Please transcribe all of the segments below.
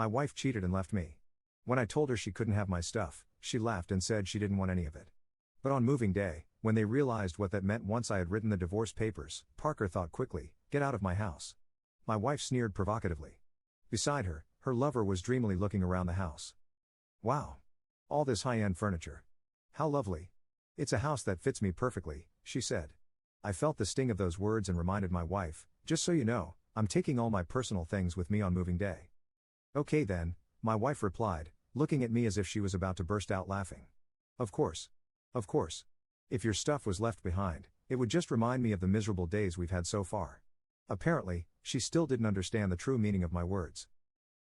My wife cheated and left me. When I told her she couldn't have my stuff, she laughed and said she didn't want any of it. But on moving day, when they realized what that meant once I had written the divorce papers, Parker thought quickly, "Get out of my house." My wife sneered provocatively. Beside her, her lover was dreamily looking around the house. "Wow. All this high-end furniture. How lovely. It's a house that fits me perfectly," she said. I felt the sting of those words and reminded my wife, "Just so you know, I'm taking all my personal things with me on moving day." "Okay then," my wife replied, looking at me as if she was about to burst out laughing. Of course. Of course. If your stuff was left behind, it would just remind me of the miserable days we've had so far." Apparently, she still didn't understand the true meaning of my words.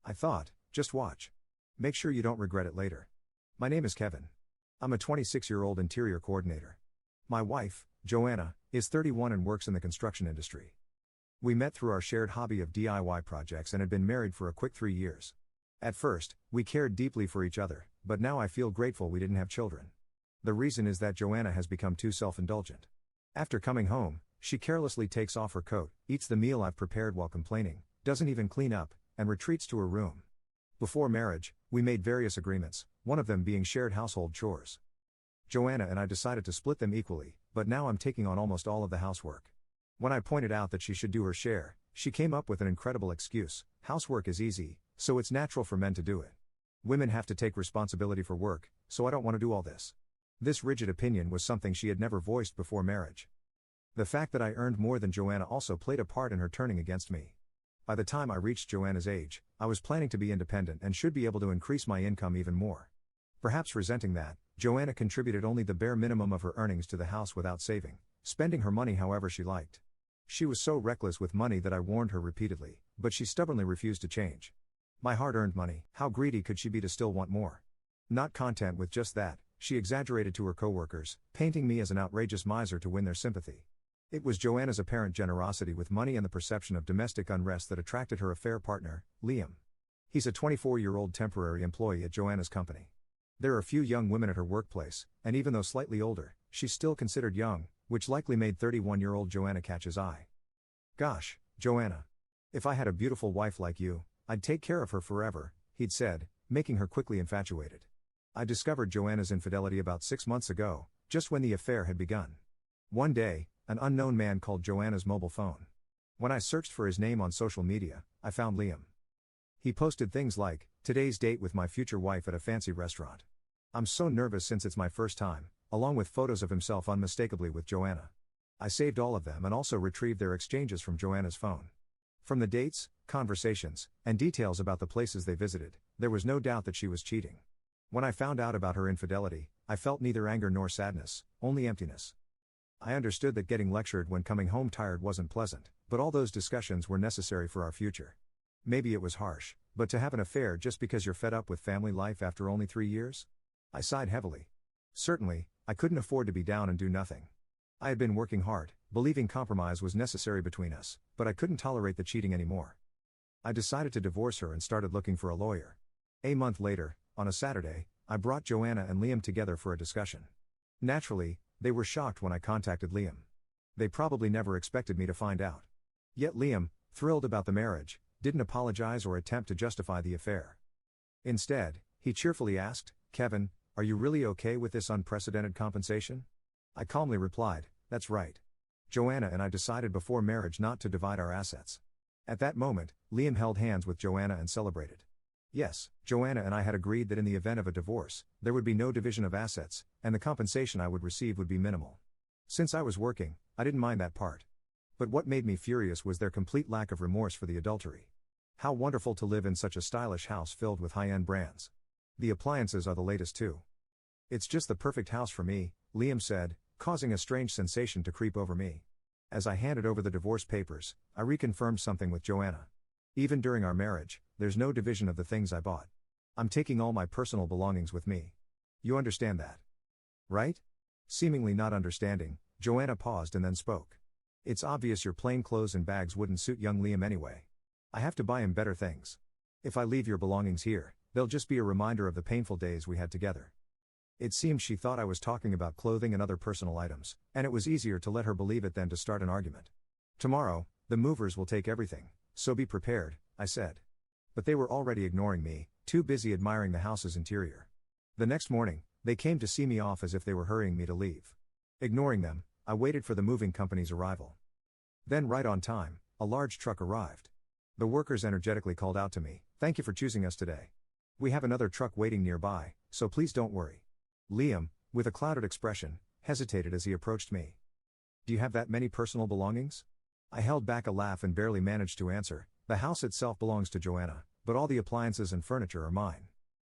I thought, just watch. Make sure you don't regret it later. My name is Kevin. I'm a 26-year-old interior coordinator. My wife, Joanna, is 31 and works in the construction industry. We met through our shared hobby of DIY projects and had been married for a quick 3 years. At first, we cared deeply for each other, but now I feel grateful we didn't have children. The reason is that Joanna has become too self-indulgent. After coming home, she carelessly takes off her coat, eats the meal I've prepared while complaining, doesn't even clean up, and retreats to her room. Before marriage, we made various agreements, one of them being shared household chores. Joanna and I decided to split them equally, but now I'm taking on almost all of the housework. When I pointed out that she should do her share, she came up with an incredible excuse: housework is easy, so it's natural for men to do it. Women have to take responsibility for work, so I don't want to do all this. This rigid opinion was something she had never voiced before marriage. The fact that I earned more than Joanna also played a part in her turning against me. By the time I reached Joanna's age, I was planning to be independent and should be able to increase my income even more. Perhaps resenting that, Joanna contributed only the bare minimum of her earnings to the house without saving, spending her money however she liked. She was so reckless with money that I warned her repeatedly, but she stubbornly refused to change. My hard-earned money, how greedy could she be to still want more? Not content with just that, she exaggerated to her coworkers, painting me as an outrageous miser to win their sympathy. It was Joanna's apparent generosity with money and the perception of domestic unrest that attracted her affair partner, Liam. He's a 24-year-old temporary employee at Joanna's company. There are few young women at her workplace, and even though slightly older, she's still considered young, which likely made 31-year-old Joanna catch his eye. "Gosh, Joanna. If I had a beautiful wife like you, I'd take care of her forever," he'd said, making her quickly infatuated. I discovered Joanna's infidelity about 6 months ago, just when the affair had begun. One day, an unknown man called Joanna's mobile phone. When I searched for his name on social media, I found Liam. He posted things like, "Today's date with my future wife at a fancy restaurant. I'm so nervous since it's my first time," along with photos of himself unmistakably with Joanna. I saved all of them and also retrieved their exchanges from Joanna's phone. From the dates, conversations, and details about the places they visited, there was no doubt that she was cheating. When I found out about her infidelity, I felt neither anger nor sadness, only emptiness. I understood that getting lectured when coming home tired wasn't pleasant, but all those discussions were necessary for our future. Maybe it was harsh, but to have an affair just because you're fed up with family life after only 3 years? I sighed heavily. Certainly, I couldn't afford to be down and do nothing. I had been working hard, believing compromise was necessary between us, but I couldn't tolerate the cheating anymore. I decided to divorce her and started looking for a lawyer. A month later, on a Saturday, I brought Joanna and Liam together for a discussion. Naturally, they were shocked when I contacted Liam. They probably never expected me to find out. Yet Liam, thrilled about the marriage, didn't apologize or attempt to justify the affair. Instead, he cheerfully asked, "Kevin, are you really okay with this unprecedented compensation?" I calmly replied, "That's right. Joanna and I decided before marriage not to divide our assets." At that moment, Liam held hands with Joanna and celebrated. Yes, Joanna and I had agreed that in the event of a divorce, there would be no division of assets, and the compensation I would receive would be minimal. Since I was working, I didn't mind that part. But what made me furious was their complete lack of remorse for the adultery. How wonderful to live in such a stylish house filled with high-end brands. The appliances are the latest too. "It's just the perfect house for me," Liam said, causing a strange sensation to creep over me. As I handed over the divorce papers, I reconfirmed something with Joanna. Even during our marriage, there's no division of the things I bought. I'm taking all my personal belongings with me. You understand that, right? Seemingly not understanding, Joanna paused and then spoke. "It's obvious your plain clothes and bags wouldn't suit young Liam anyway. I have to buy him better things. If I leave your belongings here, they'll just be a reminder of the painful days we had together." It seemed she thought I was talking about clothing and other personal items, and it was easier to let her believe it than to start an argument. "Tomorrow, the movers will take everything, so be prepared," I said. but they were already ignoring me, too busy admiring the house's interior. The next morning, they came to see me off as if they were hurrying me to leave. Ignoring them, I waited for the moving company's arrival. Then, right on time, a large truck arrived. The workers energetically called out to me, "Thank you for choosing us today. We have another truck waiting nearby, so please don't worry." Liam, with a clouded expression, hesitated as he approached me. "Do you have that many personal belongings?" I held back a laugh and barely managed to answer, "The house itself belongs to Joanna, but all the appliances and furniture are mine."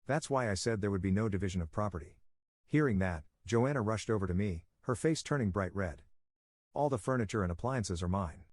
That's why I said there would be no division of property. Hearing that, Joanna rushed over to me, her face turning bright red. "All the furniture and appliances are mine.